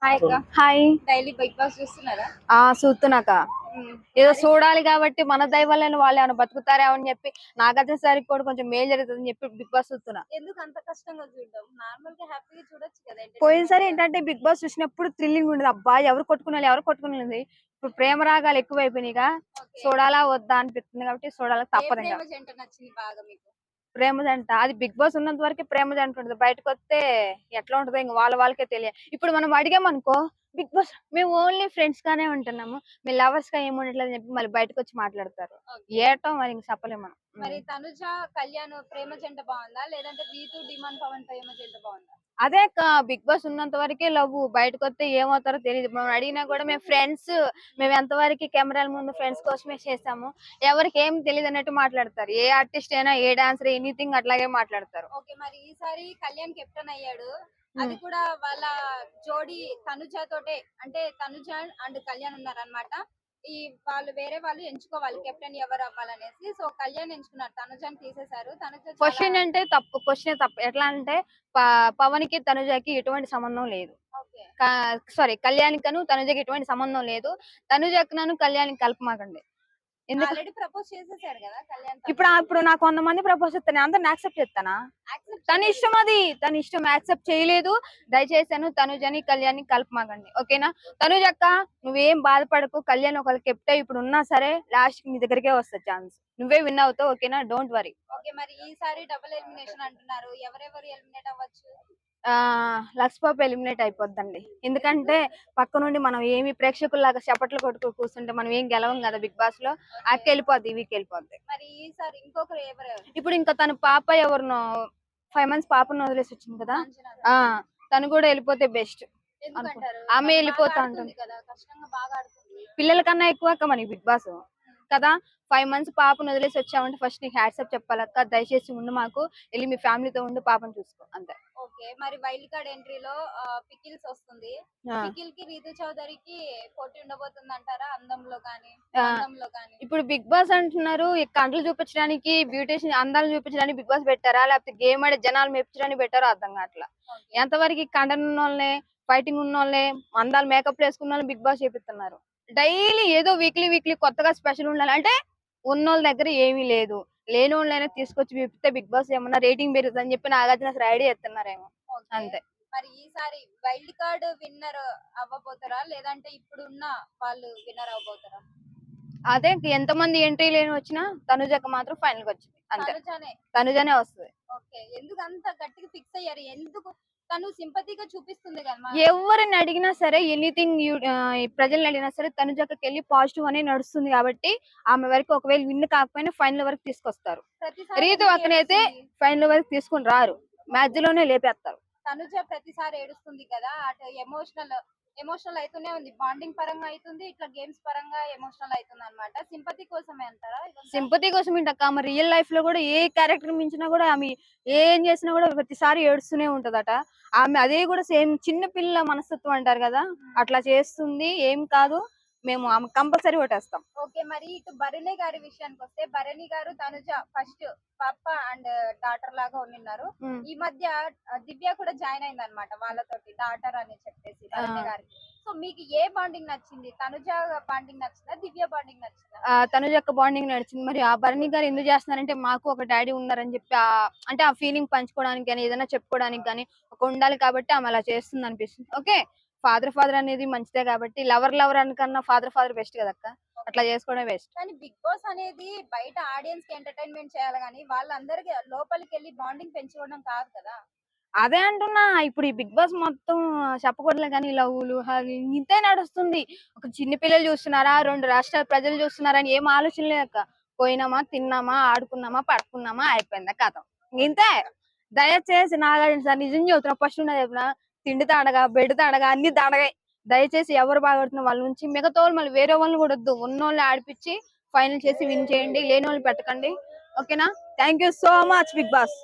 Hi అక్క. Hi. Daily big boss చూస్తున్నారా? చూస్తున్నాక ఏదో చూడాలి కాబట్టి మన దైవాలని వాళ్ళు ఏమైనా బతుకుతారేమో అని చెప్పి నాగార్జునసారికి కూడా కొంచెం మేలు జరుగుతుందని చెప్పి బిగ్ బాస్ చూస్తున్నా. ఎందుకు అంత కష్టంగా చూడడం? నార్మల్ గా హ్యాపీగా చూడొచ్చు కదా. పోయినసారి ఏంటంటే బిగ్ బాస్ చూసినప్పుడు థ్రిల్లింగ్ ఉండదు, అబ్బా ఎవరు కొట్టుకునేది. ఇప్పుడు ప్రేమ రాగాలు ఎక్కువైపోయినాయిగా, చూడాలా వద్దా అనిపిస్తుంది కాబట్టి చూడాలా తప్పదు. ప్రేమ జంట నచ్చింది బాగా మీకు? ప్రేమ జంట అది బిగ్ బాస్ ఉన్నంత వరకే ప్రేమ జంట ఉంటుంది, బయటకు వస్తే ఎట్లా ఉంటుందో ఇంక వాళ్ళకే తెలియదు. ఇప్పుడు మనం అడిగామనుకో బిగ్ బాస్ మేము ఓన్లీ ఫ్రెండ్స్ గానే ఉంటున్నాము, మీ లవర్స్ గా ఏముండట్లేదు అని చెప్పి మళ్ళీ బయటకు వచ్చి మాట్లాడతారు. ఏటో మరి ఇంక చెప్పలేము మనం. మరి తనుజ కళ్యాణ్ ప్రేమ జంట బాగుందా, లేదంటే రీతు డిమాండ్ పవన్ ప్రేమ జంట బాగుందా? అదే బిగ్ బాస్ ఉన్నంత వరకే లవ్, బయటకు వస్తే ఏమవుతారో తెలియదు. మనం అడిగినా కూడా మేము ఫ్రెండ్స్, మేము ఎంతవరకు కెమెరాల ముందు ఫ్రెండ్స్ కోసమే చేస్తాము, ఎవరికి ఏం తెలియదు అన్నట్టు మాట్లాడతారు. ఏ ఆర్టిస్ట్ అయినా, ఏ డాన్సర్, ఎనీథింగ్ అట్లాగే మాట్లాడతారు. ఓకే, మరి ఈసారి కళ్యాణ్ కెప్టెన్ అయ్యాడు, అది కూడా వాళ్ళ జోడీ తనుజ తోటే, అంటే తనుజ అండ్ కళ్యాణ్ ఉన్నారనమాట. ఈ వాళ్ళు వేరే వాళ్ళు ఎంచుకోవాలి కెప్టెన్ ఎవరు అవ్వాలనేసి. సో కళ్యాణ్ ఎంచుకున్నారు, తనుజని తీసేశారు. క్వశ్చన్ అంటే తప్పు, క్వశ్చన్ తప్పు. ఎట్లా అంటే పవన్ కి తనుజకి ఎటువంటి సంబంధం లేదు, సారీ కళ్యాణ్ కను తనుజకి ఎటువంటి సంబంధం లేదు. తనుజకు నన్ను కళ్యాణ్ కలపమాకండి. ఆల్రెడీ ప్రపోజ్ చేసేసారు కదా కళ్యాణ్. ఇప్పుడు నాకు 100 మంది ప్రపోజ్ చేస్తాను, అందరిని యాక్సెప్ట్ చేస్తానా? తన ఇష్టం, అది తన ఇష్టం. యాక్సెప్ట్ చేయలేదు, దయచేసాను తనుజని కళ్యాణ్ కలపమాకండి, ఓకేనా? తనుజ అక్క నువ్వేం బాధపడకు, కళ్యాణ్ ఒకళ్ళు కెప్టెన్ ఇప్పుడు ఉన్నా సరే లాస్ట్ నీ దగ్గరికే వస్తా ఛాన్స్, నువ్వే విన్ అవుతావు, ఓకేనా? Don't worry. ఓకే, మరి ఈసారి డబుల్ ఎలిమినేషన్ అంటున్నారు, ఎవరెవరు ఎలిమినేట్ అవ్వచ్చు? లక్ష్పాప్ ఎలిమినేట్ అయిపోద్దండి, ఎందుకంటే పక్క నుండి మనం ఏమి ప్రేక్షకుల్లాగా చప్పట్లు కొట్టుకు కూర్చుంటే మనం ఏం గెలవం కదా బిగ్ బాస్ లో. అక్క వెళ్ళిపోద్ది, వీక్ వెళ్ళిపోద్ది. మరి ఈసారి ఇంకొకరు ఎవరు? ఇప్పుడు ఇంకా తన పాప ఎవరినో 5 months పాపను వదిలేసి వచ్చింది కదా, తను కూడా వెళ్ళిపోతే బెస్ట్. ఆమె వెళ్ళిపోతా ఉంటుంది, పిల్లల కన్నా ఎక్కువ అక్క మనకి బిగ్ బాస్ కదా. 5 months పాపను వదిలేసి వచ్చామంటే ఫస్ట్ నీకు హ్యాట్సాప్ చెప్పాలక్క, దయచేసి ఉండు, మాకు వెళ్ళి మీ ఫ్యామిలీతో ఉండి పాపను చూసుకో, అంతే. ఓకే, మరి వైల్డ్ కార్డ్ ఎంట్రీలో పికిల్స్ వస్తుంది, పికిల్ కి రీతు చౌదరికి పోటీ ఉండబోతుంది అంటారా అందంలో కానీ? ఇప్పుడు బిగ్ బాస్ అంటున్నారు కంటలు చూపించడానికి, బ్యూటిషియన్ అందాలు చూపించడానికి బిగ్ బాస్ పెట్టారా, లేకపోతే గేమ్ ఆడే జనాలు మెప్పించడానికి పెట్టారో అర్థం కావట్లా. ఎంతవరకు కంటెంట్ ఉన్న వాళ్ళనే, ఫైటింగ్ ఉన్న వాళ్ళనే, అందాలు మేకప్ వేసుకున్న వాళ్ళని బిగ్ బాస్ చేపిస్తున్నారు. డైలీ ఏదో వీక్లీ కొత్తగా స్పెషల్ ఉండాలి అంటే ఉన్నోళ్ళ దగ్గర ఏమీ లేదు, లేని వాళ్ళైనా తీసుకొచ్చి విప్పితే బిగ్ బాస్ ఏమన్నా రేటింగ్ పెరుగుతుంది అని చెప్పి నాగార్జున అసలు ఐడియా ఎత్తున్నారేమో, అంతే. మరి ఈసారి వైల్డ్ కార్డ్ విన్నర్ అవ్వబోతారా, లేదంటే ఇప్పుడున్న వాళ్ళు విన్నర్ అవ్వబోతారా? అదే ఎంతమంది ఎంట్రీ లేని వచ్చినా తనుజకు మాత్రం ఫైనల్ కి వచ్చింది, అంతే. తనుజనే వస్తుంది. ఓకే, ఎందుకు అంత గట్టిగా ఫిక్స్ అయ్యారు? ఎందుకు? తను సింపతిగా చూపిస్తుంది కదా. ఎవరిని అడిగినా సరే, ఎనీథింగ్ ప్రజల్ని అడిగినా సరే తనుజకి వెళ్ళి పాజిటివ్ అనే నడుస్తుంది కాబట్టి ఆమె వరకు ఒకవేళ విన్ కాకపోయినా ఫైనల్ వరకు తీసుకొస్తారు. రీతు అక్కనైతే ఫైనల్ వరకు తీసుకుని రారు, మ్యాచ్ లోనే లేపేస్తారు. తనుజ ప్రతిసారి ఏడుస్తుంది కదా, అటు ఎమోషనల్ అవుతూనే ఉంది, బాండింగ్ పరంగా అవుతుంది, ఇట్లా గేమ్స్ పరంగా ఎమోషనల్ అవుతుంది అనమాట. సింపతి కోసమే అంటారా? సింపతి కోసం ఏంటక్క, ఆమె రియల్ లైఫ్ లో కూడా ఏ క్యారెక్టర్ మించినా కూడా ఆమె ఏం చేసినా కూడా ప్రతిసారి ఏడుస్తూనే ఉంటదట. ఆమె అదే కూడా సేమ్ చిన్న పిల్ల మనస్తత్వం అంటారు కదా, అట్లా చేస్తుంది. ఏం కాదు, మేము ఆమె కంపల్సరీ ఓటేస్తాం. ఓకే, మరి ఇటు భరణి గారి విషయానికి వస్తే, భరణి గారు తనుజ ఫస్ట్ పాప అండ్ డాటర్ లాగా ఉన్నారు. ఈ మధ్య దివ్య కూడా జాయిన్ అయింది అనమాట వాళ్ళతోటి, డాటర్ అని చెప్పేసి భరణి గారికి. సో మీకు ఏ బాండింగ్ నచ్చింది? తనుజ బాండింగ్ నచ్చిందా, దివ్య బాండింగ్ నచ్చిందా? తనుజ యొక్క బాండింగ్ నచ్చింది. మరి ఆ భరణి గారు ఎందుకు చేస్తున్నారంటే మాకు ఒక డాడీ ఉన్నారని చెప్పి అంటే ఆ ఫీలింగ్ పంచుకోవడానికి కానీ, ఏదైనా చెప్పుకోవడానికి కానీ ఒక ఉండాలి కాబట్టి ఆమె అలా చేస్తుంది అనిపిస్తుంది. ఓకే, ఫాదర్ అనేది మంచిదే కాబట్టి లవర్ అనికన్నా ఫాదర్ బెస్ట్ కదక్క, అట్లా చేసుకోవడం బెస్ట్. కానీ బిగ్ బాస్ అనేది బయట ఆడియన్స్ కి ఎంటర్టైన్మెంట్ చేయాలి కానీ వాళ్ళందరికి లోపలికి వెళ్ళి బాండింగ్ పెంచుకోవడం కాదు కదా. అదే అంటున్నా, ఇప్పుడు ఈ బిగ్ బాస్ మొత్తం చెప్పకూడలే కానీ లవ్లు ఇంతే నడుస్తుంది. ఒక చిన్న పిల్లలు చూస్తున్నారా, 2 రాష్ట్రాల ప్రజలు చూస్తున్నారా అని ఏం ఆలోచన లేక పోయినామా, తిన్నామా, ఆడుకున్నామా, పడుకున్నామా, అయిపోయిందా కథం, ఇంతే. దయచేసి నాగార్జున సార్ నిజం చెబుతున్నా, ఫస్ట్ ఉన్నది చెప్తున్నా, తిండి తాడగా, బెడ్ తాడగా, అన్ని తాడగాయి. దయచేసి ఎవరు బాగుపడుతున్న వాళ్ళ నుంచి మిగతా వాళ్ళు మళ్ళీ వేరే వాళ్ళని కూడా వద్దు, ఉన్నోళ్ళని ఆడిపించి ఫైనల్ చేసి విన్ చేయండి, లేని వాళ్ళు పెట్టకండి, ఓకేనా? Thank you so much Bigg boss.